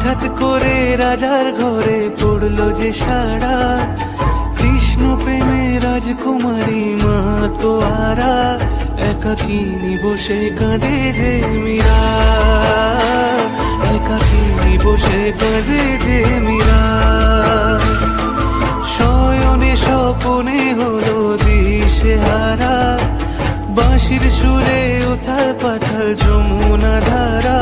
হঠাৎ করে রাজার ঘরে পড়লো যে সারা, কৃষ্ণ প্রেমে রাজকুমারী মা তো আরা, একাকিনী বসে কাঁদে যে মীরা, একাকিনী বসে কাঁদে যে মীরা। শয়নে স্বপনে হলো দিশেহারা, বাঁশির সুরে উথাল পাথাল যমুনা ধারা,